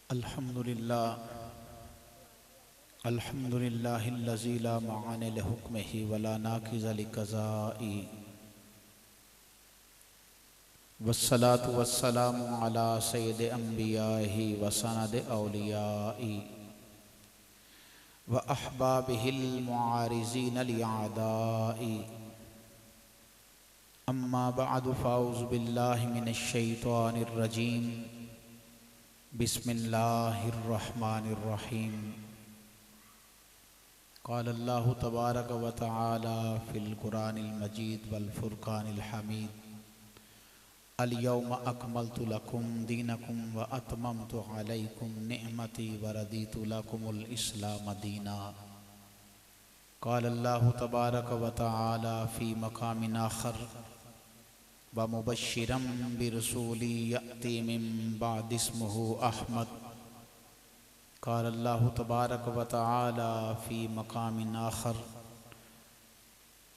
अल्हम्दुलिल्लाहिल्लज़ी ला माआने लिहुक्मिही वला नाकिज़ लिक़ज़ाई वस्सलातु वस्सलामु अला सय्यिदिल अंबियाहि व सनदिल औलियाइ व अहबाबिहिल मुआरिज़ीन लिअदाइ अम्मा बअदु फ़अऊज़ु बिल्लाहि मिनश शैतानिर रजीम बिस्मिल्लाहिर रहमानिर रहीम क़ाल अल्लाहु तबारक व तआला फ़िल क़ुरानिल मजीद वल फ़ुरक़ानिल हमीद अल यौम अकमलतु लकुम दीनकुम व अतममतु अलैकुम निअमती व रदीतु लकुमुल इस्लाम दीना। क़ाल अल्लाहु तबारक व तआला फ़ी मक़ामिन आख़र व मुबश्शिरम बिरसूली यअती मिन बअदि इस्मुहु अहमद। क़ाल अल्लाहु तबारक व तआला फ़ी मक़ामिन आख़र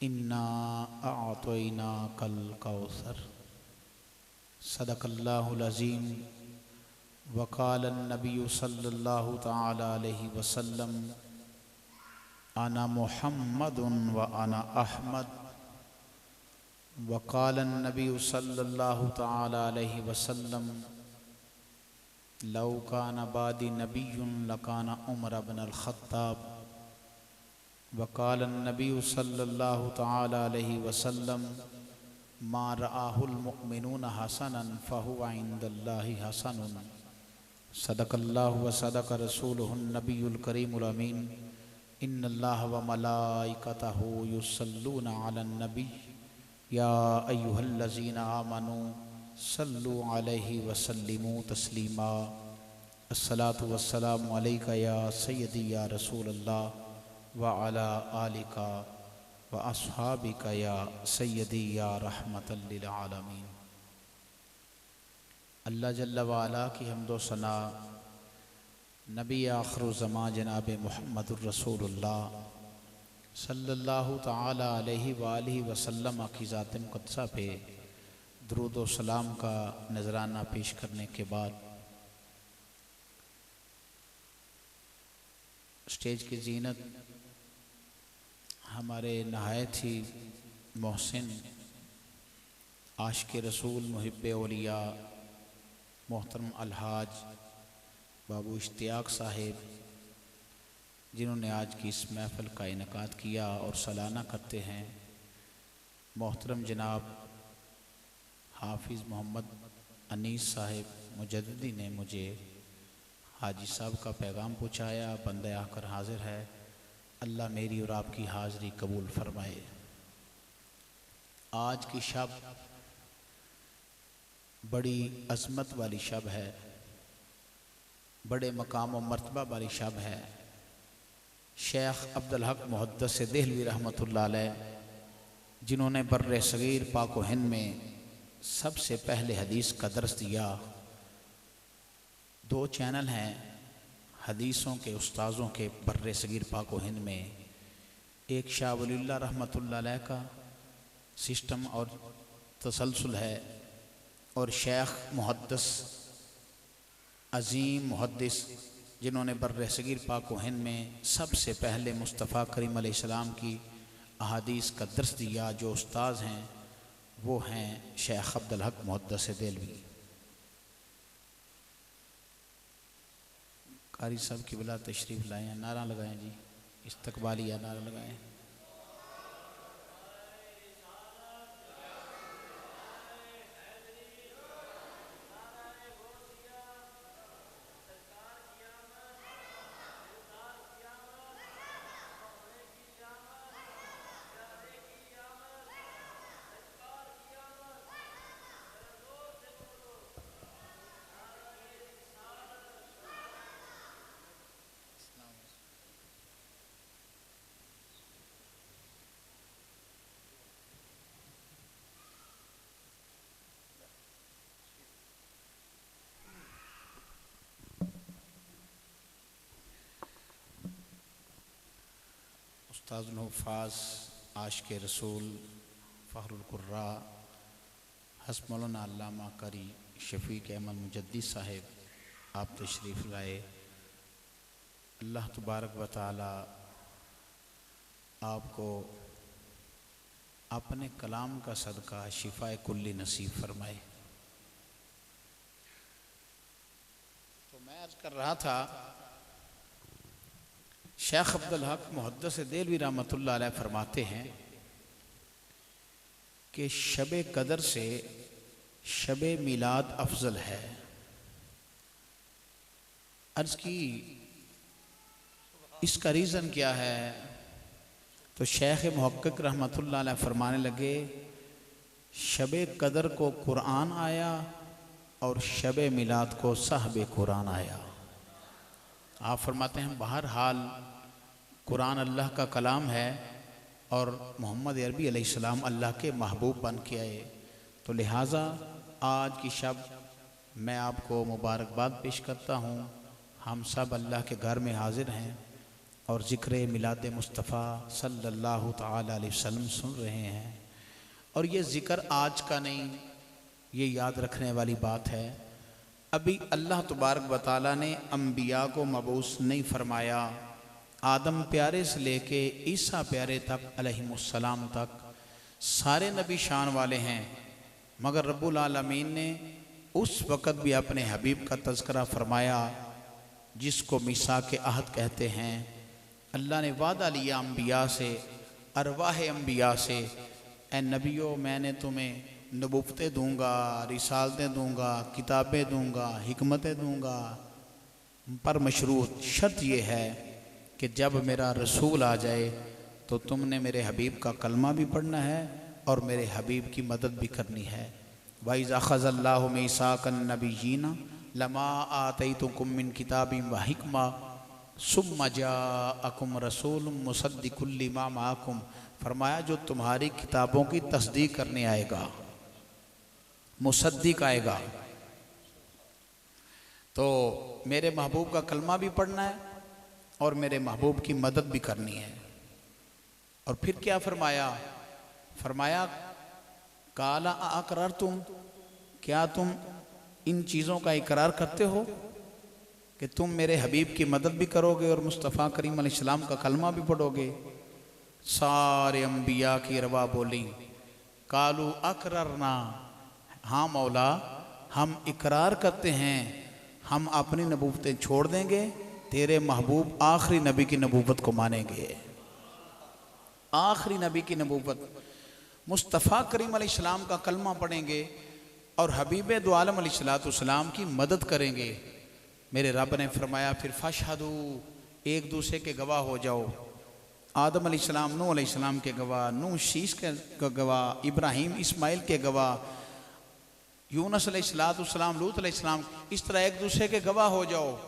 इन्ना अअतैनाकल कौसर। सदक़ल्लाहुल अज़ीम। व क़ाल अन्नबिय्यु सल्लल्लाहु तआला अलैहि वसल्लम अना मुहम्मदुन व अना अहमद। व क़ाल अन्नबिय्यु सल्लल्लाहु तआला अलैहि वसल्लम लौ कान बादी नबिय्युन लकान उमर इब्नुल ख़त्ताब। व क़ाल अन्नबिय्यु सल्लल्लाहु तआला अलैहि वसल्लम मा रआहुल मुअ्मिनून हसनन फ़हुव इंदल्लाहि हसनुन। सदक़ल्लाहु व सदक़ रसूलुहुन नबियुल करीमुल अमीन। इन्नल्लाह व मलाइकतहु युसल्लूना अलन नबी या अय्युहल्लज़ीना आमनू सल्लु अलैहि व सल्लिमू तस्लीमा। अस्सलातु वस्सलामु अलैका या सय्यदी या रसूलल्लाह व अला आलिका व अस्हाबिका या सय्यदी या रहमतल लिल आलमीन। अल्लाह जल्ल व अला की हम्दो सना नबी आखिर ज़मां जनाब मुहम्मदुर रसूलुल्लाह सल्लल्लाहु तआला अलैहि व आलिहि वसल्लम की ज़ात मुक़द्दसा पे दुरूद व सलाम का नजराना पेश करने के बाद स्टेज की जीनत हमारे नहायत ही मोहसिन आशिक़ रसूल मुहिब्बे औलिया मोहतरम अलहाज बाबू इश्तियाक साहिब, जिन्होंने आज की इस महफ़िल का इनेकाद किया और सालाना करते हैं, मोहतरम जनाब हाफिज़ मोहम्मद अनीस साहिब मुजद्दिदी ने मुझे हाजी साहब का पैगाम पहुँचाया। बंदे आकर हाज़िर है। अल्लाह मेरी और आपकी हाज़िरी कबूल फरमाए। आज की शब बड़ी अज़मत वाली शब है, बड़े मकाम व मर्तबा वाली शब है। शेख अब्दुल हक मुहद्दिस देहलवी रहमतुल्लाह अलैह, जिन्होंने बर्रे सगीर पाक व हिंद में सबसे पहले हदीस का दर्स दिया। दो चैनल हैं हदीसों के उस्ताज़ों के बर्रे सगीर पाक व हिंद में, एक शाह वलीउल्लाह रहमतुल्लाह अलैह का सिस्टम और तसलसल है, और शेख मुहद्दिस अज़ीम मुहद्दिस, जिन्होंने बर्रे सगीर पाक व हिंद में सबसे पहले मुस्तफ़ा करीम अलैहिस्सलाम की अहादीस का दर्स दिया। जो उस्ताज़ हैं वो हैं शेख अब्दुल हक मुहद्दिस देहलवी। कारी साहब की बिला तशरीफ़ लाएँ, नारा लगाएँ जी, इस्तकबालिया नारा लगाएँ। उस्ताज़ुल हुफ़्फ़ाज़ आशिक़े रसूल फ़ख्रुल क़ुर्रा हज़रत मौलाना अल्लामा कारी शफ़ीक़ अहमद मुजद्दिद साहिब आप तशरीफ़ लाए। अल्लाह तबारक व तआला आपको अपने कलाम का सदका शिफाए कुल्ली नसीब फरमाए। तो मैं अर्ज़ कर रहा था, शेख अब्दुल हक मुहद्दिस देलवी रहमतुल्लाह अलैह फरमाते हैं कि शब कदर से शब मिलाद अफजल है। अर्ज़ की इसका रीज़न क्या है? तो शेख मुहक्किक रहमतुल्लाह अलैह फरमाने लगे, शब कदर को कुरान आया और शब मिलाद को साहब कुरान आया। आप फरमाते हैं बहरहाल कुरान अल्लाह का कलाम है और मोहम्मद अरबी अलैहिस्सलाम अल्लाह के महबूब बन के आए, तो लिहाजा आज की शब मैं आपको मुबारकबाद पेश करता हूँ। हम सब अल्लाह के घर में हाजिर हैं और ज़िक्र मिलाद मुस्तफ़ा सल्लल्लाहु तआला अलैहि वसल्लम सुन रहे हैं। और ये ज़िक्र आज का नहीं, ये याद रखने वाली बात है। अभी अल्लाह तबारक व तआला ने अम्बिया को मबूस नहीं फरमाया। आदम प्यारे से लेके ईसा प्यारे तक अलैहिमुस्सलाम तक सारे नबी शान वाले हैं, मगर रब्बुल आलमीन ने उस वक़्त भी अपने हबीब का तज़किरा फरमाया जिसको मीसाक अहद कहते हैं। अल्लाह ने वादा लिया अम्बिया से, अरवाह अम्बिया से, ए नबियों मैंने तुम्हें नबूवतें दूँगा, रिसालतें दूँगा, किताबें दूँगा, हिकमतें दूँगा, पर मशरूत शर्त यह है कि जब मेरा रसूल आ जाए तो तुमने मेरे हबीब का कलमा भी पढ़ना है और मेरे हबीब की मदद भी करनी है। वाइज़ अख़ज़ल्लाहु मीसाक़न नबिय्यीना लमा आतैतुकुम मिन किताबिन व हिकमा सुम्मा जाअकुम रसूलुम मुसद्दिकुल लिमा माअकुम। फरमाया जो तुम्हारी किताबों की तस्दीक करने आएगा, मुसद्दिक आएगा, तो मेरे महबूब का कलमा भी पढ़ना है और मेरे महबूब की मदद भी करनी है। और फिर क्या फरमाया? फरमाया काला अकरार तुम, क्या तुम इन चीज़ों का इकरार करते हो कि तुम मेरे हबीब की मदद भी करोगे और मुस्तफ़ा करीम अलैहिस्सलाम का कलमा भी पढ़ोगे? सारे अम्बिया की रवा बोली, कालू अकररना, हाँ मौला हम इकरार करते हैं, हम अपनी नबूवतें छोड़ देंगे, तेरे महबूब आखिरी नबी की नबूवत को मानेंगे। आखिरी नबी की नबूवत, मुस्तफ़ा करीम अलैहिस्सलाम का कलमा पढ़ेंगे और हबीब दो आलम अलैहिस्सलाम की मदद करेंगे। मेरे रब ने फरमाया फिर फशहदू, एक दूसरे के गवाह हो जाओ। आदम अलैहिस्सलाम नूह अलैहिस्सलाम के गवाह, नूह शीश के गवाह, इब्राहीम इस्माइल के गवाह, यूनुस अलैहिस्सलाम लूत अलैहिस्सलाम, इस तरह एक दूसरे के गवाह हो जाओ।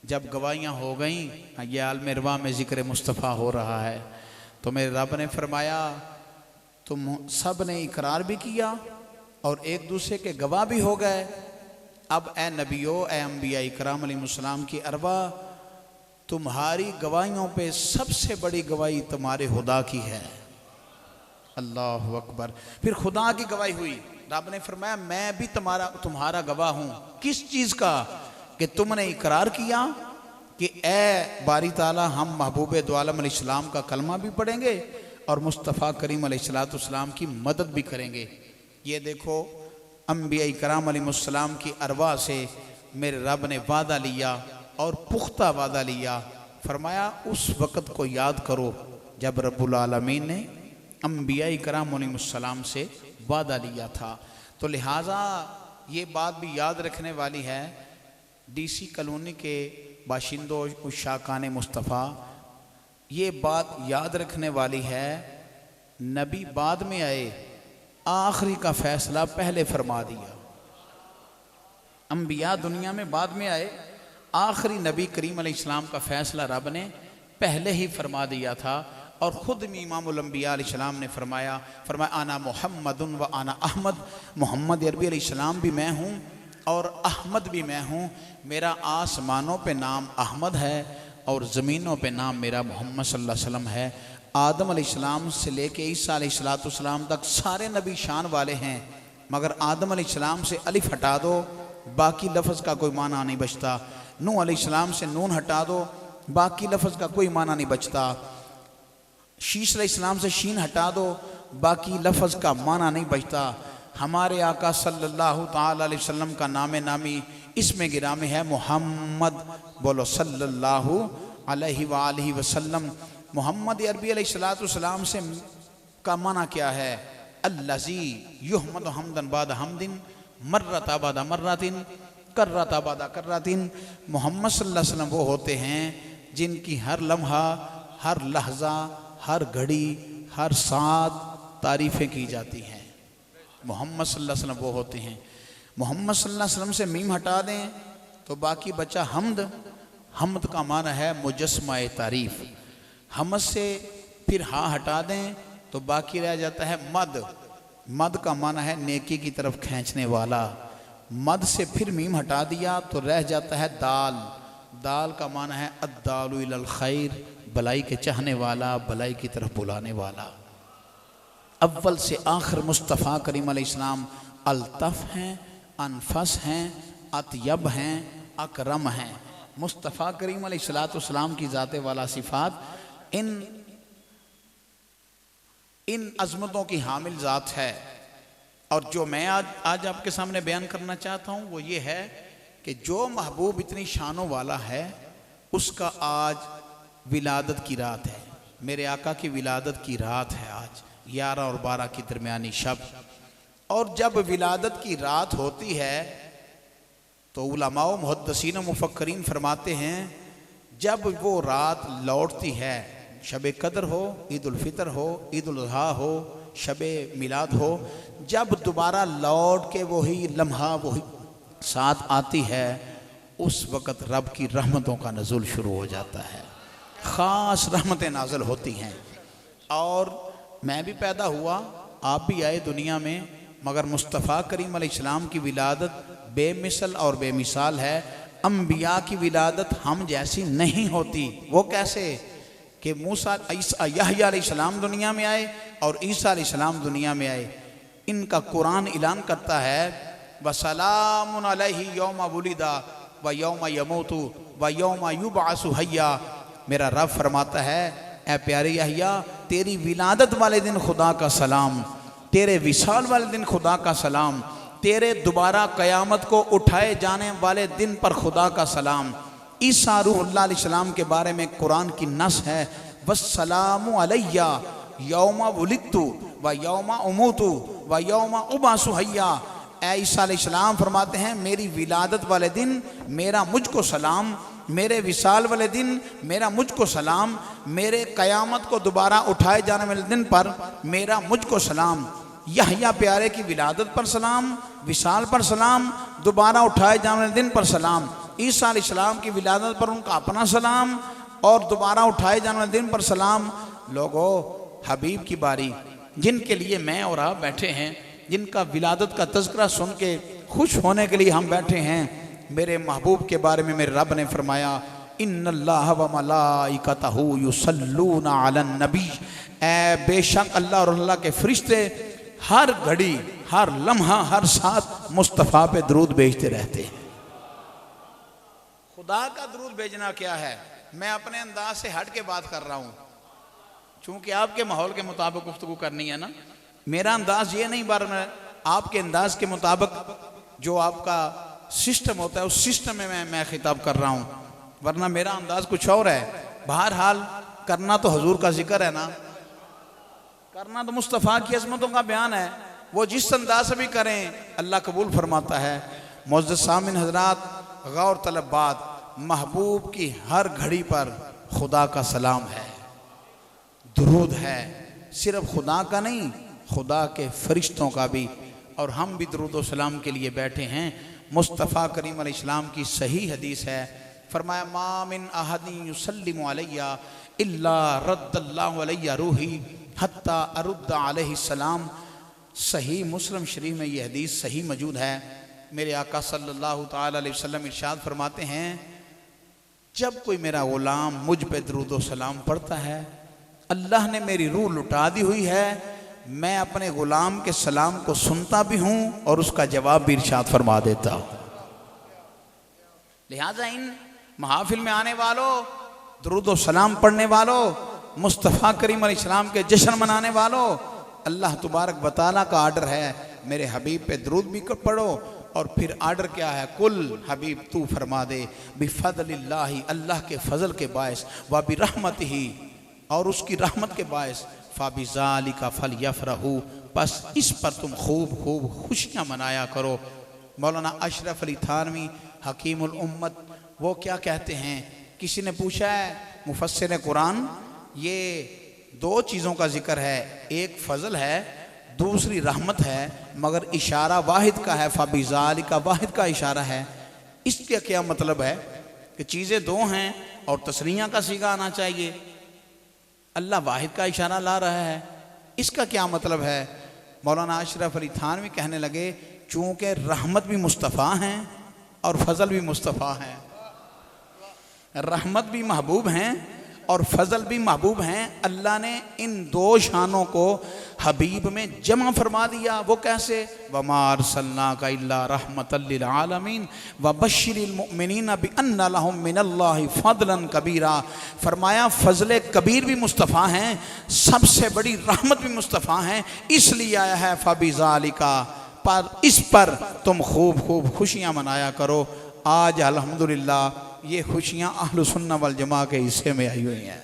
जब गवाहियाँ हो गईं, ये आलम रवा में ज़िक्र मुस्तफ़ा हो रहा है, तो मेरे रब ने फरमाया तुम सब ने इकरार भी किया और एक दूसरे के गवाह भी हो गए। अब ए नबियों, ए अम्बिया इकराम अलैहिमुस्सलाम की अरवा, तुम्हारी गवाहियों पे सबसे बड़ी गवाही तुम्हारे खुदा की है। अल्लाहु अकबर। फिर खुदा की गवाही हुई। रब ने फरमाया मैं भी तुम्हारा गवाह हूँ। किस चीज़ का? कि तुमने इकरार किया कि ए बारी ताला हम महबूब दो आलम अलैहिस्सलाम का कलमा भी पढ़ेंगे और मुस्तफ़ा करीम अलैहिस्सलाम की मदद भी करेंगे। ये देखो अम्बिया इकराम अलैहिमुस्सलाम की अरवा से मेरे रब ने वादा लिया और पुख्ता वादा लिया। फरमाया उस वक़्त को याद करो जब रब्बुल आलमीन ने अम्बिया इकराम अलैहिमुस्सलाम से वादा लिया था। तो लिहाजा ये बात भी याद रखने वाली है, DC कॉलोनी के बाशिंदों शाकान मुस्तफ़ा, ये बात याद रखने वाली है, नबी बाद में आए, आखिरी का फैसला पहले फरमा दिया। अम्बिया दुनिया में बाद में आए, आखिरी नबी करीम अलैहिस्सलाम का फैसला रब ने पहले ही फरमा दिया था। और ख़ुद में इमामुल अंबिया अलैहिस्सलाम ने फरमाया आना मुहम्मदुन व आना अहमद, मोहम्मद अरबी अलैहिस्सलाम भी मैं हूँ और अहमद भी मैं हूँ। मेरा आसमानों पे नाम अहमद है और ज़मीनों पे नाम मेरा मोहम्मद सल्लल्लाहु अलैहि वसल्लम है। आदम अलैहिस्सलाम से लेके ईसा अलैहिस्सलाम तक सारे नबी शान वाले हैं, मगर आदम अलैहिस्सलाम से अलिफ हटा दो बाकी लफ्ज़ का कोई माना नहीं बचता। नूह अलैहिस्सलाम से नून हटा दो, बाकी लफ्ज़ का कोई माना नहीं बचता। शीश अलैहिस्सलाम से शीन हटा दो, बाकी लफ्ज़ का माना नहीं बचता। हमारे आका सल्लल्लाहु ताला अलैहि वसल्लम का नाम नामी इसमें गिरामी है मोहम्मद। बोलो सल्लल्लाहु अलैहि वालैहि वसल्लम। मोहम्मद अरबी अलैहिस्सलाम से का माना क्या है? अल्लज़ी युहमद हमदन बाद हमदिन मर्रता बाद मर्रतिन कर्रता बाद कर्रतिन। मोहम्मद सल्लल्लाहु अलैहि वसल्लम वो होते हैं जिनकी हर लम्हा, हर लहजा, हर घड़ी, हर साथ तारीफ़ें की जाती हैं। मोहम्मद सल्लल्लाहु अलैहि वसल्लम वो होते हैं। मोहम्मद सल्लल्लाहु अलैहि वसल्लम से मीम हटा दें तो बाकी बचा हमद। हमद का माना है मुजस्मा तारीफ़। हमद से फिर हाँ हटा दें तो बाकी रह जाता है मद। मद का माना है नेकी की तरफ खींचने वाला। मद से फिर मीम हटा दिया तो रह जाता है दाल। दाल का माना है अद्दालु इलल खैर, भलाई के चाहने वाला, भलाई की तरफ बुलाने वाला। अव्वल से आखिर मुस्तफ़ा करीम अलैहिस्सलाम अल्तफ़ हैं, अनफस हैं, अतयब हैं, अकरम हैं। मुस्तफ़ा करीम अलैहिस्सलाम की ज़ात वाला सिफ़ात इन अज़मतों की हामिल ज़ात है। और जो मैं आज आपके सामने बयान करना चाहता हूँ वो ये है कि जो महबूब इतनी शानों वाला है उसका आज विलादत की रात है। मेरे आका की विलादत की रात है आज, 11 और 12 की दरमियानी शब। और जब विलादत की रात होती है तो उलमा मुहद्दिसीन मुफक्करीन फरमाते हैं जब वो रात लौटती है, शब कदर हो, ईद उल फितर हो, ईद उल अज़हा हो, शब मिलाद हो, जब दोबारा लौट के वही लम्हा वही साथ आती है उस वक़्त रब की रहमतों का नज़ुल शुरू हो जाता है। ख़ास रहमतें नाज़िल होती हैं। और मैं भी पैदा हुआ, आप भी आए दुनिया में, मगर मुस्तफ़ा करीम अलैहिस्सलाम की विलादत बेमिसल और बेमिसाल है। अम्बिया की विलादत हम जैसी नहीं होती। वो कैसे कि मूसा यहया अलैहिस्सलाम दुनिया में आए और ईसा अलैहिस्सलाम दुनिया में आए। इनका कुरान ऐलान करता है वसलामुन अलैहि यौमा वुलिदा व यौमा यमूतु व यौमा युबअसु हय्या। मेरा रब फरमाता है ए प्यारे यहया, तेरी विलादत वाले दिन खुदा का सलाम, तेरे विसाल वाले दिन खुदा का सलाम, तेरे दोबारा क़यामत को उठाए जाने वाले दिन पर खुदा का सलाम। ईसा रूहुल्लाह अलैहिस्सलाम के बारे में कुरान की नस है वस्सलामु अलैया यौमा वुलिदतु व यौमा उमूतु व यौमा उबअसु हय्या। ए ईसा अलैहिस्सलाम फरमाते हैं मेरी विलादत वाले दिन मेरा मुझको सलाम, मेरे विसाल वाले दिन मेरा मुझको सलाम, मेरे क़यामत को दोबारा उठाए जाने वाले दिन पर मेरा मुझको सलाम। यहया प्यारे की विलादत पर सलाम, विसाल पर सलाम, दोबारा उठाए जाने वाले दिन पर सलाम। ईसा अलैहिस्सलाम की विलादत पर उनका अपना सलाम और दोबारा उठाए जाने वाले दिन पर सलाम। लोगों, हबीब की बारी, जिनके लिए मैं और आप बैठे हैं, जिनका विलादत का तज़किरा सुन के खुश होने के लिए हम बैठे हैं। मेरे महबूब के बारे में मेरे रब ने फरमाया इन्नल्लाह व मलाइकतहू युसल्लूना अलन नबी। ए बेशक अल्लाह और अल्लाह के फरिश्ते हर घड़ी, हर लम्हा, हर साथ मुस्तफ़ा पे दरूद भेजते रहते हैं। खुदा का दरूद भेजना क्या है? मैं अपने अंदाज से हट के बात कर रहा हूँ, चूंकि आपके माहौल के मुताबिक गुफ्तगू करनी है ना। मेरा अंदाज ये नहीं, बार आपके अंदाज के मुताबिक जो आपका सिस्टम होता है उस सिस्टम में मैं खिताब कर रहा हूँ, वरना मेरा अंदाज कुछ और है। बहरहाल करना तो हुजूर का जिक्र है ना, करना तो मुस्तफ़ा की अज़मतों का बयान है। वो जिस अंदाज से भी करें अल्लाह कबूल फरमाता है। मुअज़्ज़ज़ सामिन हज़रात, गौर तलब बात, महबूब की हर घड़ी पर खुदा का सलाम है, दुरूद है। सिर्फ खुदा का नहीं, खुदा के फरिश्तों का भी। और हम भी दुरूद व सलाम के लिए बैठे हैं। मुस्तफ़ा करीम अलैहिस्सलाम की सही हदीस है, फरमाया मा मिन अहदिन युसल्लिमु अलैया इल्ला रद्दल्लाहु अलैया रूही हत्ता अरुद्दा अलैहि सलाम। सही मुस्लिम शरीफ में ये हदीस सही मौजूद है। मेरे आका सल्लल्लाहु ताला अलैहि वसल्लम इरशाद फरमाते हैं जब कोई मेरा गुलाम मुझ पे दरूद व सलाम पढ़ता है, अल्लाह ने मेरी रूह लुटा दी हुई है। मैं अपने गुलाम के सलाम को सुनता भी हूँ और उसका जवाब भी इरशाद फरमा देता हूँ। लिहाजा इन महाफिल में आने वालों, दुरूद व सलाम पढ़ने वालों, मुस्तफ़ा करीम अलैहिस्सलाम के जश्न मनाने वालों, अल्लाह तबारक व तआला का आर्डर है मेरे हबीब पे दुरूद भी पढ़ो। और फिर आर्डर क्या है? कुल हबीब तू फरमा दे बिफज़लिल्लाहि, अल्लाह के फजल के बायस, व बिरहमतिही, और उसकी रहमत के बायस, फ़बिज़ालिका फ़लयफ़रहू, बस इस पर तुम खूब खूब खुशियाँ मनाया करो। मौलाना अशरफ अली थानवी हकीमुल उम्मत वो क्या कहते हैं? किसी ने पूछा है मुफस्सिर कुरान, ये दो चीज़ों का जिक्र है, एक फजल है, दूसरी रहमत है, मगर इशारा वाहिद का है, फ़बिज़ालिका वाहिद का इशारा है। इसका क्या मतलब है कि चीज़ें दो हैं और तस्नीया का सीगा आना चाहिए, अल्लाह वाहिद का इशारा ला रहा है, इसका क्या मतलब है? मौलाना अशरफ अली थानवी कहने लगे चूँकि रहमत भी मुस्तफ़ा हैं और फजल भी मुस्तफ़ा हैं, रहमत भी महबूब हैं और फजल भी महबूब हैं, अल्लाह ने इन दो शानों को हबीब में जमा फरमा दिया। वो कैसे? वमा अरसलनाका इल्ला रहमतल लिल आलमीन व बश्शिरिल मुमिनीन बिअन्ना लहुम मिनल्लाहि फदलन कबीरा। फरमाया फजल कबीर भी मुस्तफ़ा हैं, सबसे बड़ी रहमत भी मुस्तफ़ा हैं, इसलिए आया है फ़बिज़ालिका, पर इस पर तुम खूब खूब खुशियाँ मनाया करो। आज अल्हम्दुलिल्लाह ये खुशियाँ अहलु सुन्नह वल जमा के हिस्से में आई हुई हैं।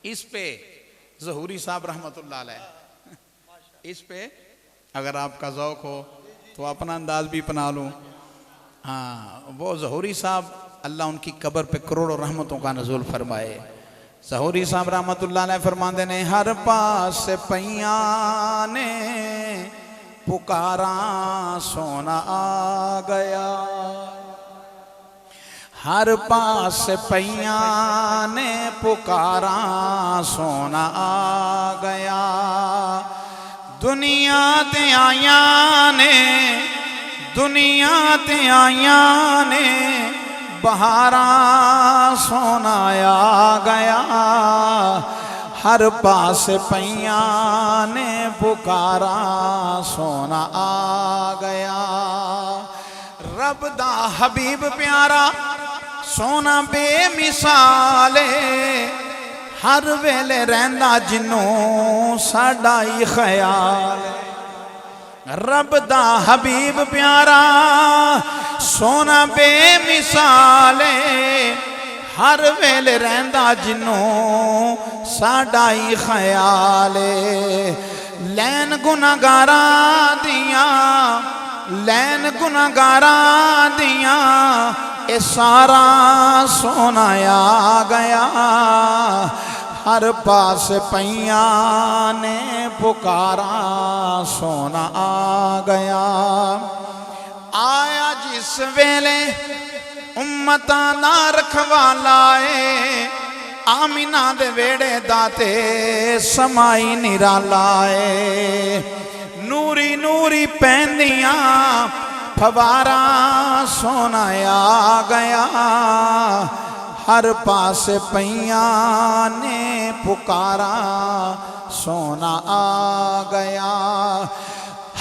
इस पे ज़हूरी साहब रहमतुल्लाह अलैह, इस पे अगर आपका ज़ौक़ हो तो अपना अंदाज भी अपना लूँ। हाँ, वो ज़हूरी साहब अल्लाह उनकी कब्र पे करोड़ों रहमतों का नज़ूल फरमाए। ज़हूरी साहब रहमतुल्लाह अलैह फरमाते ने हर पास पैया ने पुकारा सोना आ गया, हर पास पैया ने पुकारा सोना आ गया, दुनिया ते आया ने, दुनिया ते आया ने बहारा सोना आ गया, हर पास पैया ने पुकारा सोना आ गया। रब दा हबीब प्यारा सोना बेमिसाले, हर वेले रहंदा जिन्नों साडा ही ख्याल, रब दा हबीब प्यारा सोना बेमिसाले, हर वेले रहंदा जिन्नों साडा ही ख्याल, लैन गुनाहगारा दिया, लैन गुनाहगारा दिया, ए सारा सोना आ गया, हर पास पैया ने पुकारा सोना आ गया। आया जिस वेले उम्मता ना रखवालाए, आमिना दे वेड़े दाते समाई निरालाए, नूरी नूरी पैंदियां फवारा सोना आ गया, हर पास पैया ने पुकारा सोना आ गया।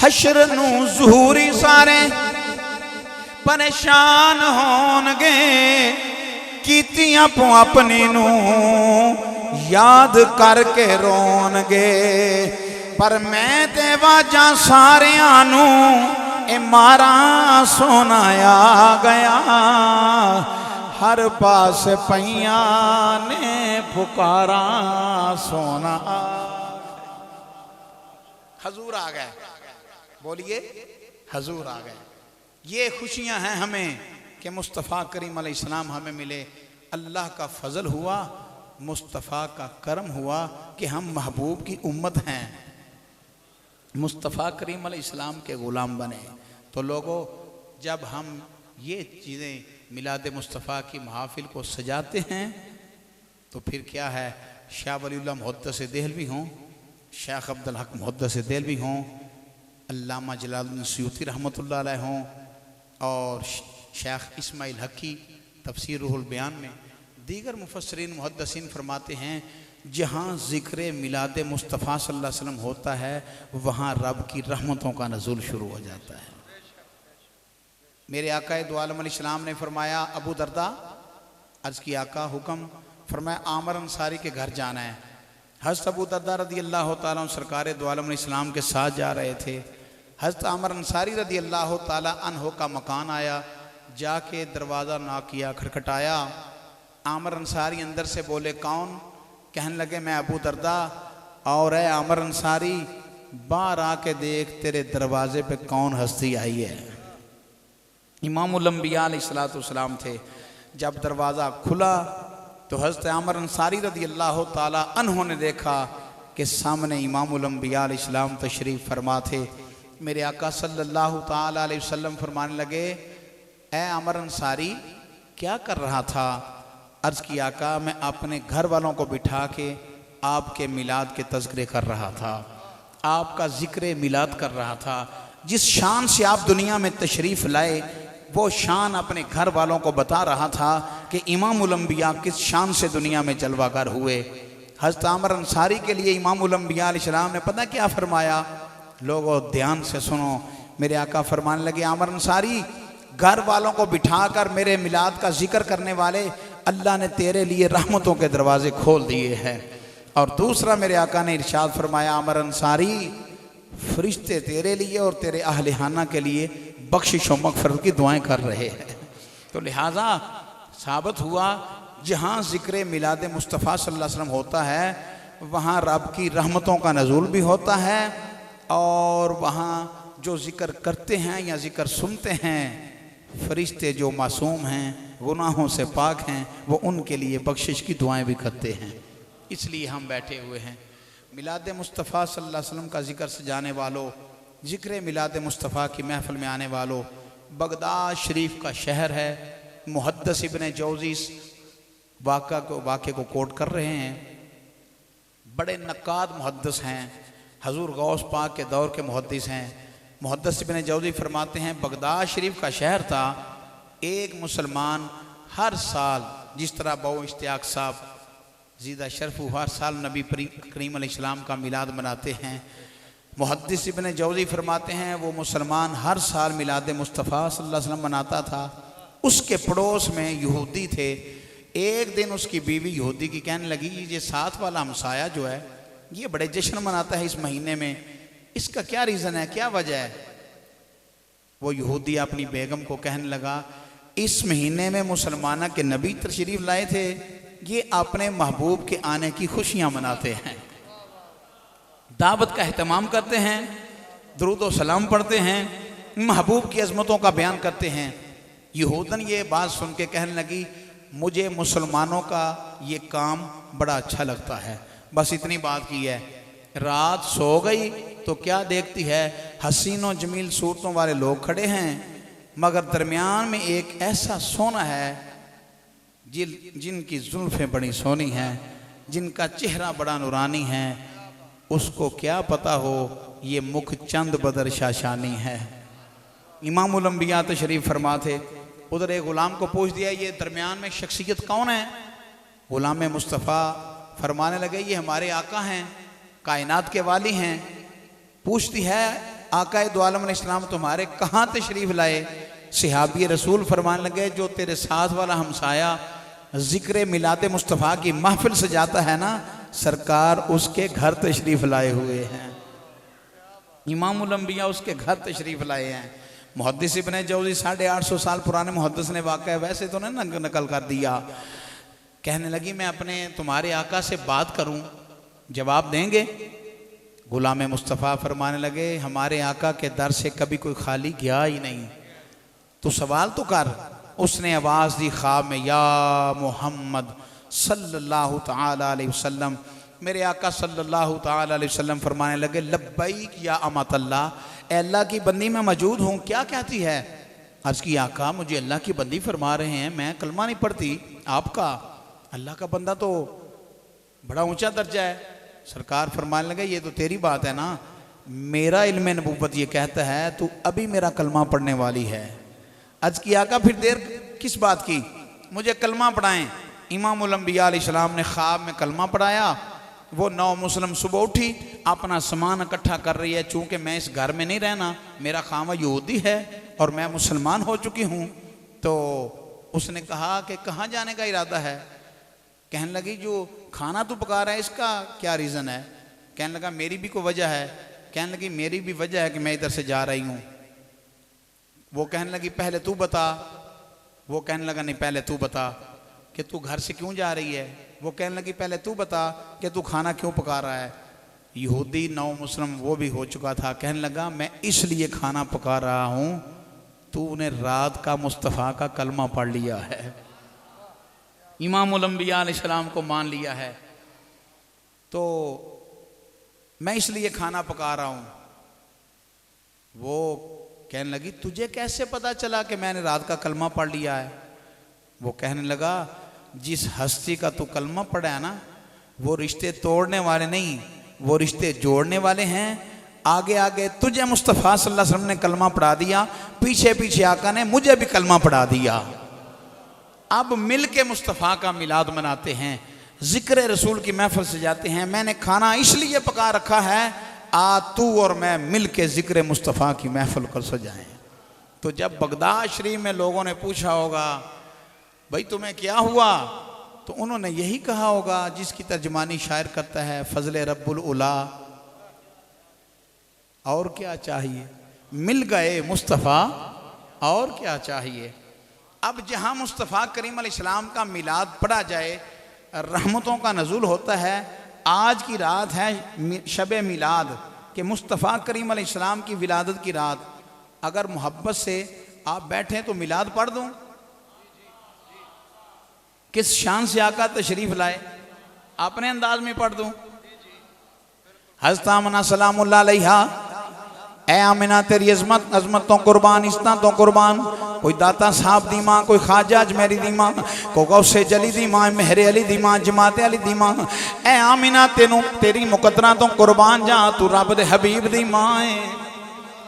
हशर नू ज़हूरी सारे परेशान होनगे, कीतियां पो अपनी नू याद करके रोनगे, पर मैं ते वाजा सारियां नू ए मारा सोना आ गया, हर पास पैया ने पुकारा सोना। हजूर आ गए, बोलिए हजूर आ गए। ये खुशियां हैं हमें कि मुस्तफ़ा करीम अलैहिस्सलाम हमें मिले, अल्लाह का फजल हुआ, मुस्तफ़ा का करम हुआ कि हम महबूब की उम्मत हैं, मुस्तफ़ा करीम अलैहिस्सलाम के ग़ुलाम बने। तो लोगों, जब हम ये चीज़ें मिलाद मुस्तफ़ा की महाफिल को सजाते हैं तो फिर क्या है, शाह वलीउल्लाह मुहद्दिस देहलवी हों, शेख अब्दुल हक मुहद्दिस देहलवी हों, अल्लामा जलालुद्दीन सयूती रहमतुल्लाह अलैह हों, और शेख इस्माइल हकी तफसीर रूहुल बयान में, दीगर मुफस्सिरीन मुहद्दिसीन फरमाते हैं जहाँ ज़िक्र मिलाद मुस्तफ़ा सल्लल्लाहु अलैहि वसल्लम होता है वहाँ रब की रहमतों का नज़ूल शुरू हो जाता है। मेरे आका दो आलम अलैहिस्सलाम ने फरमाया अबू दरदा, अर्ज़ की आका हुक्म, फरमाया आमर अंसारी के घर जाना है। हज़रत अबू दरदा रदी अल्लाह ताला सरकार दो आलम अलैहिस्सलाम के साथ जा रहे थे। हज़रत आमर अंसारी रदी अल्लाह ताला अन्हो का मकान आया, जाके दरवाज़ा ना किया, खटखटाया। आमर अंसारी अंदर से बोले कौन? कहने लगे मैं अबू दरदा। और है आमर अंसारी, बाहर आके देख तेरे दरवाजे पे कौन हस्ती आई है। इमामुल अंबिया अलैहिस्सलाम थे। जब दरवाज़ा खुला तो हज़रत आमर अंसारी रदी अल्लाह ताला अन्हो ने देखा कि सामने इमामुल अंबिया अलैहिस्सलाम तशरीफ़ फरमा थे। मेरे आका सल्लल्लाहु ताला अलैहि वसल्लम फरमाने लगे, ए आमर अंसारी क्या कर रहा था? अर्ज़ की आका मैं अपने घर वालों को बिठा के आपके मिलाद के तज़किरे कर रहा था, आपका ज़िक्र मिलाद कर रहा था। जिस शान से आप दुनिया में तशरीफ़ लाए वो शान अपने घर वालों को बता रहा था कि इमामुल अंबिया किस शान से दुनिया में जलवागर हुए। हज़रत आमर अंसारी के लिए इमामुल अंबिया अलैहिस्सलाम ने पता क्या फरमाया? लोगों ध्यान से सुनो। मेरे आका फरमाने लगे आमर अंसारी, घर वालों को बिठाकर मेरे मिलाद का जिक्र करने वाले अल्लाह ने तेरे लिए रहमतों के दरवाजे खोल दिए हैं। और दूसरा मेरे आका ने इरशाद फरमाया आमर अंसारी, फरिश्ते तेरे लिए और तेरे अहले खाना के लिए बख्शिश व मग़फ़िरत की दुआएं कर रहे हैं। तो लिहाजा साबित हुआ जहाँ ज़िक्र मिलाद मुस्तफ़ा सल्लल्लाहु अलैहि वसल्लम होता है वहाँ रब की रहमतों का नज़ूल भी होता है, और वहाँ जो ज़िक्र करते हैं या ज़िक्र सुनते हैं फरिश्ते जो मासूम हैं, गुनाहों से पाक हैं, वो उनके लिए बख्शिश की दुआएं भी करते हैं। इसलिए हम बैठे हुए हैं। मिलाद मुस्तफ़ा सल्लल्लाहु अलैहि वसल्लम का ज़िक्र सजाने वालों, ज़िक्र मिलाद मुस्तफ़ा की महफ़िल में आने वालों, बगदाद शरीफ का शहर है। मुहद्दिस इब्न जौज़ी वाक़े को कोट कर रहे हैं। बड़े नक्काद मुहद्दिस हैं, हजूर गौस पाक के दौर के मुहद्दिस हैं। मुहद्दिस इब्न जौज़ी फरमाते हैं बगदाद शरीफ का शहर था। एक मुसलमान हर साल, जिस तरह बहु इश्तियाक साहब ज़ीदा शरफ़ हर साल नबी करीम अलैहिस्सलाम का मिलाद मनाते हैं, मुहद्दिस इब्न जौज़ी फरमाते हैं वो मुसलमान हर साल मिलाद मुस्तफ़ा सल्लल्लाहु अलैहि वसल्लम मनाता था। उसके पड़ोस में यहूदी थे। एक दिन उसकी बीवी यहूदी की कहने लगी, ये साथ वाला हमसाया जो है ये बड़े जश्न मनाता है इस महीने में, इसका क्या रीज़न है, क्या वजह है? वो यहूदी अपनी बेगम को कहने लगा, इस महीने में मुसलमाना के नबी तशरीफ़ लाए थे, ये अपने महबूब के आने की खुशियाँ मनाते हैं, दावत का एहतमाम करते हैं, दुरूद व सलाम पढ़ते हैं, महबूब की अज़मतों का बयान करते हैं। यहूदन ये बात सुन के कहने लगी, मुझे मुसलमानों का ये काम बड़ा अच्छा लगता है। बस इतनी बात की है। रात सो गई तो क्या देखती है, हसीनों जमील सूरतों वाले लोग खड़े हैं, मगर दरमियान में एक ऐसा सोना है जिनकी जुल्फ़ें बड़ी सोनी हैं, जिनका चेहरा बड़ा नूरानी है। उसको क्या पता हो ये मुख चंद बदर शाशानी है। इमामुल अंबिया तशरीफ़ फरमा थे। उधर एक ग़ुलाम को पूछ दिया, ये दरमियान में शख्सियत कौन है? ग़ुलाम मुस्तफ़ा फरमाने लगे, ये हमारे आका हैं, कायनात के वाली हैं। पूछती है, आका दो आलम अलैहिस्सलाम तुम्हारे कहाँ तशरीफ़ लाए? सहाबी रसूल फरमाने लगे, जो तेरे साथ वाला हमसाया ज़िक्र मिलाद मुस्तफ़ा की महफिल सजाता है ना, सरकार उसके घर तशरीफ़ लाए हुए हैं। इमामुल अंबिया उसके घर तशरीफ़ लाए हैं। मुहद्दिस इब्न जौज़ी 850 साल पुराने मुहद्दिस ने वाक़या वैसे तो नहीं नकल कर दिया। कहने लगी, मैं अपने तुम्हारे आका से बात करूं, जवाब देंगे? गुलाम मुस्तफ़ा फरमाने लगे, हमारे आका के दर से कभी कोई खाली गया ही नहीं, तो सवाल तो कर। उसने आवाज़ दी ख्वाब में, या मोहम्मद सल्लल्लाहु ताला अलैहि वसल्लम। मेरे आका सल्लल्लाहु ताला अलैहि वसल्लम फरमाने लगे, लब्बैक या अमतल्लाह, अल्लाह की बंदी मैं मौजूद हूँ, क्या कहती है? अर्ज़ की, आका मुझे अल्लाह की बंदी फरमा रहे हैं, मैं कलमा नहीं पढ़ती। आपका अल्लाह का बंदा तो बड़ा ऊंचा दर्जा है। सरकार फरमाने लगे, ये तो तेरी बात है ना, मेरा इल्म नबूवत ये कहता है तू अभी मेरा कलमा पढ़ने वाली है। अर्ज़ की, आका फिर देर किस बात की, मुझे कलमा पढ़ाएं। इमामुल अंबिया अलैहिस्सलाम ने ख्वाब में कलमा पढ़ाया। वो नौ मुस्लिम सुबह उठी, अपना सामान इकट्ठा कर रही है, चूँकि मैं इस घर में नहीं रहना, मेरा खामा यहूदी है और मैं मुसलमान हो चुकी हूँ। तो उसने कहा कि कहाँ जाने का इरादा है? कहने लगी जो खाना तू पका रहा है इसका क्या रीज़न है? कहने लगा मेरी भी कोई वजह है। कहने लगी मेरी भी वजह है कि मैं इधर से जा रही हूँ। वो कहने लगी पहले तू बता। वो कहने लगा नहीं पहले तू बता कि तू घर से क्यों जा रही है। वो कहने लगी पहले तू बता कि तू खाना क्यों पका रहा है। यहूदी नौ मुस्लिम वो भी हो चुका था। कहने लगा मैं इसलिए खाना पका रहा हूँ, तूने रात का मुस्तफ़ा का कलमा पढ़ लिया है, इमामुल अंबिया अलैहिस्सलाम को मान लिया है, तो मैं इसलिए खाना पका रहा हूँ। वो कहने लगी तुझे कैसे पता चला कि मैंने रात का कलमा पढ़ लिया है? वो कहने लगा जिस हस्ती का तू कलमा पढ़ा है ना, वो रिश्ते तोड़ने वाले नहीं, वो रिश्ते जोड़ने वाले हैं। आगे आगे तुझे मुस्तफ़ा सल्लल्लाहु अलैहि वसल्लम ने कलमा पढ़ा दिया, पीछे पीछे आका ने मुझे भी कलमा पढ़ा दिया। अब मिल के मुस्तफ़ा का मिलाद मनाते हैं, ज़िक्र रसूल की महफिल से जाते हैं। मैंने खाना इसलिए पका रखा है, आ तू और मैं मिल के ज़िक्र मुस्तफ़ा की महफिल कर सजाएं। तो जब बगदाद शरीफ में लोगों ने पूछा होगा भाई तुम्हें क्या हुआ, तो उन्होंने यही कहा होगा जिसकी तर्जमानी शायर करता है फजले रब्बुल उला, और क्या चाहिए, मिल गए मुस्तफ़ा और क्या चाहिए। अब जहाँ मुस्तफ़ा करीम अलैहिस्सलाम का मिलाद पढ़ा जाए, रहमतों का नज़ुल होता है। आज की रात है शब मिलाद कि मुस्तफ़ा करीम अलैहिस्सलाम की विलादत की रात। अगर मोहब्बत से आप बैठें तो मिलाद पढ़ दूँ? किस शान से आका तशरीफ़ लाए, अपने अंदाज में पढ़ दूँ? हज़रत आमिना सलामुल्लाह अलैहा, ए आमिना तेरी अज़मत अज़मतों कुर्बान, इस्ता तो कुर्बान। कोई दाता साहब दी माँ, कोई ख्वाजा अजमेरी दी माँ, कोई गौसे जली दी माँ, मेहरे अली दी माँ, जमाते अली दी माँ। ए आमिना तेनू तेरी मुकद्दरा तो कुर्बान जा, तू रब दे हबीब दी माँ है।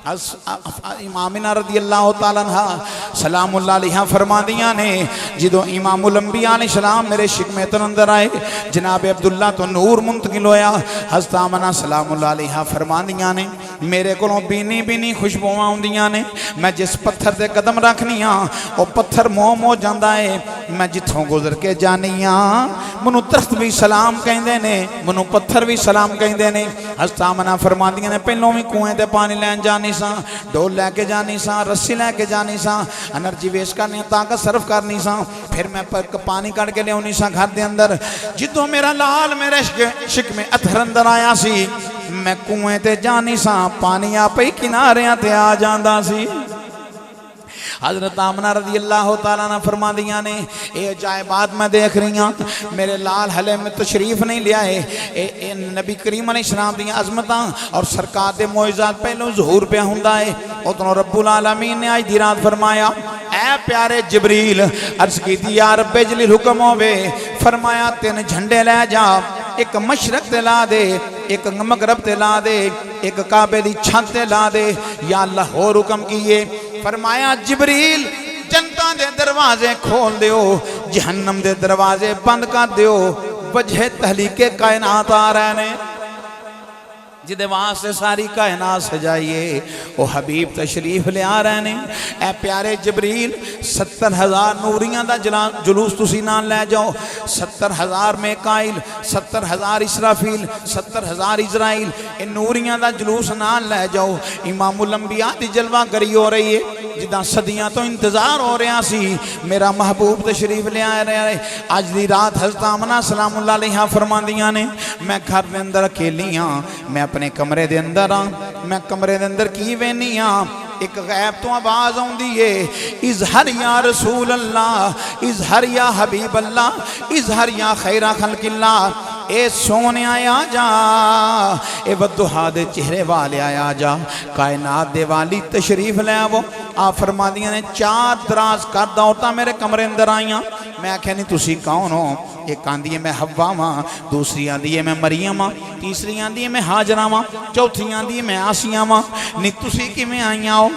आमिना रज़ी अल्लाह तआला अन्हा सलामुल्लाह अलैहा फरमादियां ने जो इमामुल अंबिया अलैहिस्सलाम मेरे शिकमे तो अंदर आए, जनाब अब्दुल्ला तो नूर मुंतकिल होया। हज़रत आमिना सलामुल्लाह अलैहा फरमादियां ने मेरे को बीनी बीनी खुशबुआं आउंदियां ने, मैं जिस पत्थर से कदम रखनी हाँ वो पत्थर मोम हो जाता है। मैं जिथों गुजर के जानी हाँ मनु दरख्त भी सलाम कहते ने, मनु पत्थर भी सलाम कहते ने। हज़रत आमिना फरमादियां ने पहलों भी कुएं ते पानी लैन जानी सा, डोल लैके जानी सा, रस्सी लैके जानी सा, एनर्जी वेस्ट करनी, ताकत सर्फ करनी सा, फिर मैं पानी कड़ के लिया सा घर के अंदर। जिदों मेरा लाल मेरे शिक में अथर अंदर आया सी, मैं कुएं ते जानी सा, पानी आप ही किनारियां ते आ जांदा सी। हज़रत आमिना रज़ी अल्लाह तआला अन्हा फरमादियां ने ये अजायबात मैं देख रही हाँ, मेरे लाल हले में तशरीफ नहीं लिया है। नबी करीम अलैहिस्सलाम दी अज़मतां और सरकार दे मोइज़ात पहलों ज़हूर पे हुंदा है। उतनों रब्बुल आलमीन ने आज दी रात फरमाया ऐ प्यारे जिब्रील, अर्ज़ कीती या रब्बे जलील हुक्म होवे, फरमाया 3 झंडे ले जा, एक मशरक ते ला दे, एक मगरब ते ला दे, एक काबे दी छत ते ला दे। या अल्लाह होर हुक्म कीए, फरमाया जिब्रील जनता दे दरवाजे खोल दियो, जहन्नम दे दरवाजे बंद कर दियो। वजह तहलीके कायनात आ रहे ने, जिदे वास्ते सारी कायनात सजाइए वो हबीब तशरीफ ले आ रहे ने। ए प्यारे जबरील 70,000 नूरियां दा जुलूस तुसी नाल लै जाओ, 70,000 मेकाइल, 70,000 इसराफील, 70,000 इजराइल, इन नूरियां दा जुलूस नाल लै जाओ। इमामुल अंबिया दी जलवा गरी हो रही है, जिदा सदियां तो इंतजार हो रहा सी, मेरा महबूब तशरीफ ले आ रहा है। अज दी रात हज़रत आमिना सलामुल्लाह अलैहा फरमांदियां ने मैं घर दे अंदर अकेली हाँ, मैं अपने कमरे दे अंदर हाँ, मैं कमरे दे अंदर की वेनी हाँ, एक गैब तो आवाज आउंदी है, इज़हर या रसूल अल्लाह, इज़हर या हबीब अल्लाह, इज़हर या खैरा खल्किल्लाह। ए सोने आया जा, ए वद्दुहा दे चेहरे वाले आया जा, कायनात दे वाली तशरीफ ले आवो। आ फरमादियां ने 4 दराज कर औरतां मेरे कमरे अंदर आईयां। मैं आख्या नहीं तुसी कौन हो? एक आंदी है मैं हव्वा वां, दूसरी आंदी है मैं मरियम वां, तीसरी आंदी है मैं हाजरा वां, चौथी आंदी है मैं आसिया वां। नहीं तुसी किवें आईयां हो?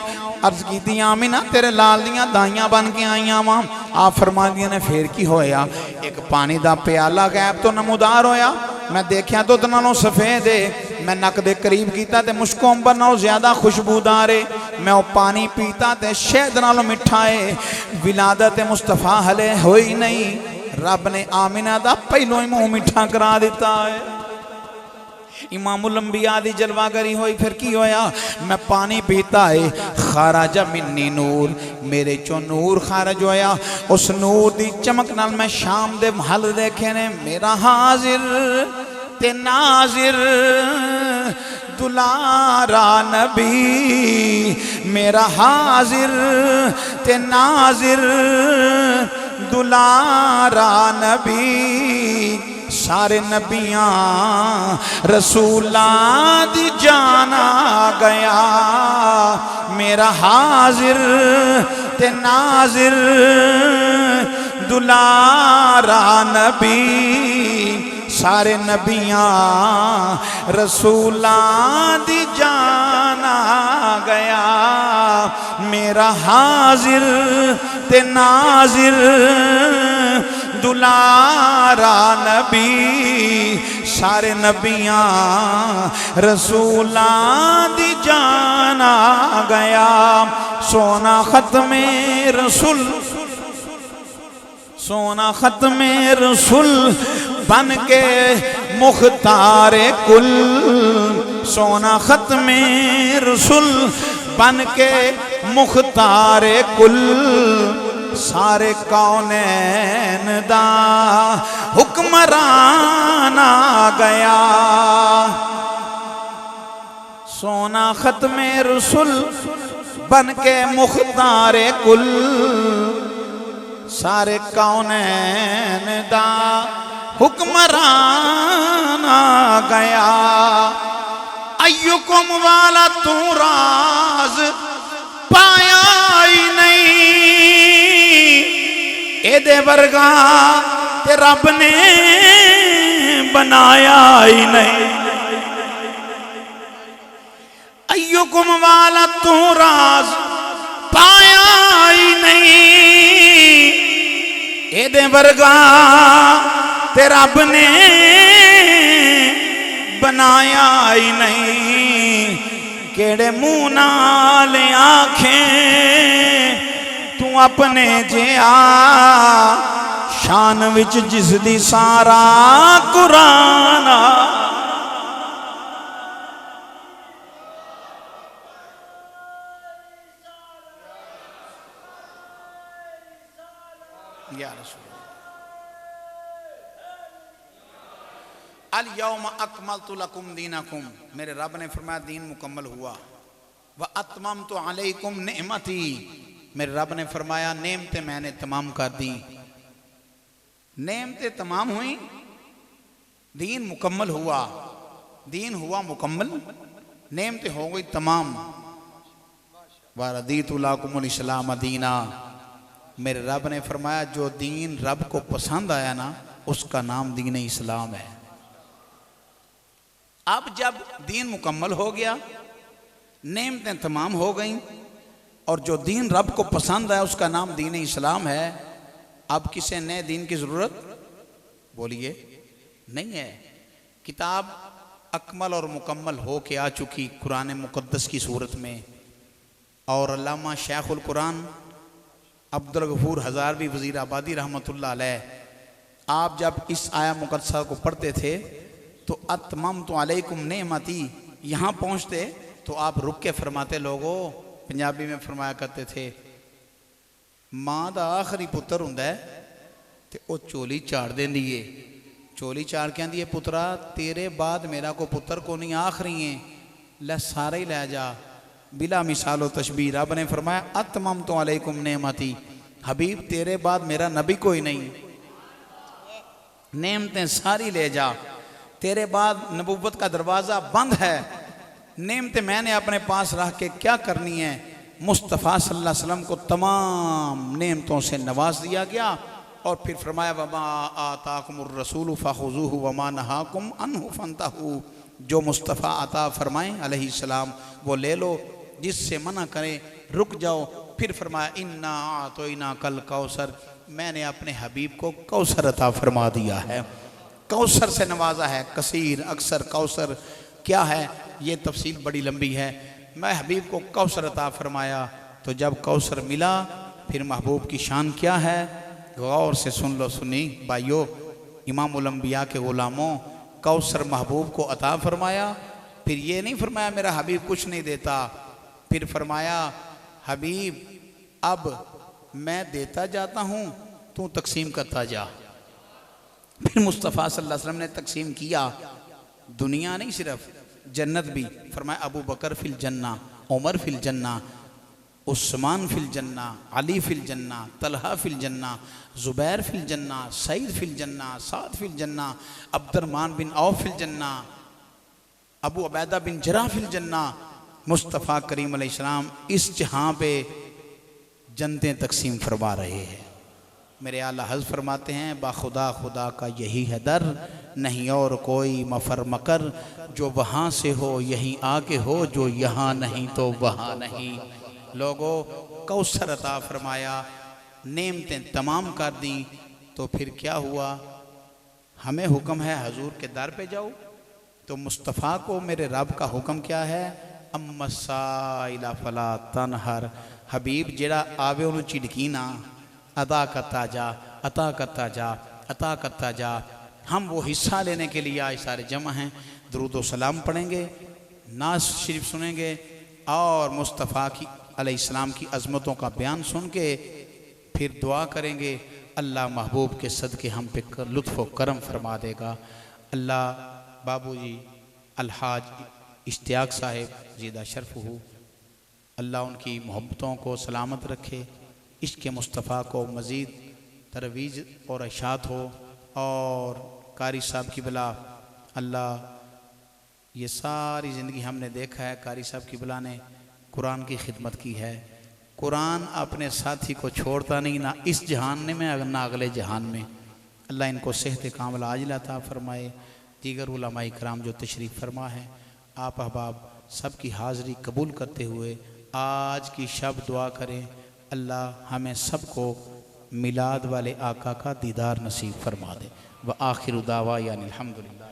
अर्ज की आमिना तेरे लाल दियां दाइयां बन के आईयां वां। आ फरमादियां ने फिर की होया, एक पानी दा प्याला गैब तो नमूदार होया, मैं देखा दुध नालों सफेद है, मैं नक दे करीब कीता ते मुश्को अंबर नालों ज्यादा खुशबूदार है। मैं वो पानी पीता ते शहद नालों मिठा है। विलादत मुस्तफा हले होई नहीं, रब ने आमिना दा पहलों ही मुंह मिठा करा दिता है। इमामुल अंबिया दी जलवागरी हुई, फिर की होया? मैं पानी पीता है, खाराजा मिन्नी नूर, मेरे चो नूर खारज होया। उस नूर दी चमक नाल मैं शाम दे महल देखे ने, मेरा हाजिर ते नाजिर दुलारा नबी, मेरा हाजिर ते नाजिर दुलारा नबी। सारे नबियां रसूलां दी जाना गया, मेरा हाजिर ते नाजिर दुलारा नबी। सारे नबियां रसूलां दी जाना गया, मेरा हाजिर ते नाजिर दुलारा नबी। सारे नबियां रसूलां दी जाना गया। सोना खत्मे रसूल, सोना खत्मे रसूल बन के मुख्तारे कुल, सोना खत्मे रसूल बन के मुख्तारे कुल। सारे कौनैन दा हुक्मरान आ गया, सोना खत्मे रसूल बन के मुख्तारे कुल। सारे कौनैन दा हुक्मरान आ गया। अय्युकुम वाला तू राज पाया ही नहीं, एदे वर्गा ते रब ने बनाया ही नहीं। अय्युकुम वाला तू राज पाया ही नहीं, एदे वर्गा ते रब ने बनाया ही नहीं। केड़े मुंह नाल आखें तू अपने जिया, शान विच जिसदी सारा कुरान। या रसूल अल यौम अकमलतु लकुम दीनकुम, मेरे रब ने फरमाया दीन मुकम्मल हुआ। व अतममतु अलैकुम नेमती, मेरे रब ने फरमाया नेमतें मैंने तमाम कर दी। नेमतें तमाम हुई, दीन मुकम्मल हुआ। दीन हुआ मुकम्मल, नेमतें हो गई तमाम। व रदीतु लकुमुल इस्लाम दीना, मेरे रब ने फरमाया जो दीन रब को पसंद आया ना, उसका नाम दीन इस्लाम है। अब जब दीन मुकम्मल हो गया, नेमतें तमाम हो गई, और जो दीन रब को पसंद है उसका नाम दीन इस्लाम है। अब किसे नए दीन की ज़रूरत बोलिए नहीं है। किताब अकमल और मुकम्मल हो के आ चुकी कुरान मुक़द्दस की सूरत में। और अल्लामा शेखुल कुरान अब्दुल गफूर हज़ारवी वज़ीर आबादी रहमतुल्लाह अलैह, आप जब इस आया मुक़द्दसा को पढ़ते थे तो अतममतु अलैकुम नेमती यहाँ पहुँचते तो आप रुक के फरमाते, लोगों पंजाबी में फरमाया करते थे, माँ का आखिरी पुत्र हुंदा है ते वो चोली चाड़ देंदी है। चोली चाड़ के आंदी है, पुत्रा तेरे बाद मेरा को पुत्र को नहीं, आखिरी है, लै सारे ही लै जा। बिला मिसालो तशबीह रब ने फरमाया अतममतु अलैकुम नेमती, हबीब तेरे बाद मेरा नबी कोई नहीं, नेमतें सारी ले जा, तेरे बाद नबुव्वत का दरवाज़ा बंद है। नेमतें मैंने अपने पास रख के क्या करनी है। मुस्तफ़ा सल्लल्लाहु अलैहि वसल्लम को तमाम नेमतों से नवाज दिया गया। और फिर फरमाया वमा आताकुमुर रसूलु फखुज़ूहु वमा नहाकुम अन्हु फंतहू, जो मुस्तफ़ा अता फरमाएँ अलैहिस्सलाम वो ले लो, जिससे मना करें रुक जाओ। फिर फरमाया इन्ना आतोइना कल कौसर, मैंने अपने हबीब को कौसर अता फरमा दिया है। कौसर से नवाजा है, कसीर अक्सर कौसर क्या है ये तफसील बड़ी लंबी है। मैं हबीब को कौसर अता फरमाया, तो जब कौसर मिला फिर महबूब की शान क्या है, गौर से सुन लो सुनी भाइयों, इमामुल अंबिया के ग़ुलामों, कौसर महबूब को अता फरमाया। फिर ये नहीं फरमाया मेरा हबीब कुछ नहीं देता, फिर फरमाया हबीब अब मैं देता जाता हूँ, तू तकसीम करता जा। फिर मुस्तफ़ा सल्लल्लाहु अलैहि वसल्लम ने तकसीम किया, दुनिया नहीं सिर्फ जन्नत भी। फरमाया अबू बकर फिल जन्ना, उमर फिल जन्ना, उस्मान फिल जन्ना, अली फिल जन्ना, तलहा फिल जन्ना, ज़ुबैर फिल जन्ना, सईद फिल जन्ना, साद फिल जन्ना, अब्दुर्रहमान बिन औफ फिल जन्ना, अबू उबैदा बिन जराह फिल जन्ना। मुस्तफ़ा करीम अलैहिस्सलाम इस जहाँ पे जन्नतें तकसीम फरमा रहे हैं। मेरे आला हज़रत फरमाते हैं बाखुदा खुदा का यही है दर, नहीं और कोई मफर मकर, जो वहाँ से हो यहीं आके हो, जो यहाँ नहीं तो वहाँ नहीं। लोगों कौसर अता फरमाया, नेमतें तमाम कर दी, तो फिर क्या हुआ, हमें हुक्म है हजूर के दर पे जाओ, तो मुस्तफ़ा को मेरे रब का हुक्म क्या है, अम्मसाइला फला तनहर, हबीब जेड़ा आवे उन्होंने चिड़की ना, अता करता जा, अता करता जा, अता करता जा। हम वो हिस्सा लेने के लिए आज सारे जमा हैं, दुरूद व सलाम पढ़ेंगे, नाज शरीफ सुनेंगे और मुस्तफ़ा की अलैहिस्सलाम की अज़मतों का बयान सुन के फिर दुआ करेंगे। अल्लाह महबूब के सदक़े हम पे लुत्फ़ व करम फरमा देगा। अल्लाह बाबूजी अलहाज इश्तियाक साहिब ज़ीदा शर्फ हो, अल्लाह उनकी मोहब्बतों को सलामत रखे, इश्क़ मुस्तफ़ा को मज़ीद तरवीज़ और इशात हो। और कारी साहब की बिला अल्लाह ये सारी ज़िंदगी हमने देखा है, कारी साहब की बिला ने कुरान की खिदमत की है। कुरान अपने साथी को छोड़ता नहीं, ना इस जहान में ना अगले जहान में। अल्लाह इनको सेहत कामिल आजिला अता फरमाए। दीगर उलमाए कराम जो तशरीफ़ फरमा है, आप अहबाब सब की हाज़री कबूल करते हुए आज की शब दुआ करें, अल्लाह हमें सबको मिलाद वाले आका का दीदार नसीब फरमा दे। व आखिर दावा यानी अल्हम्दुलिल्लाह।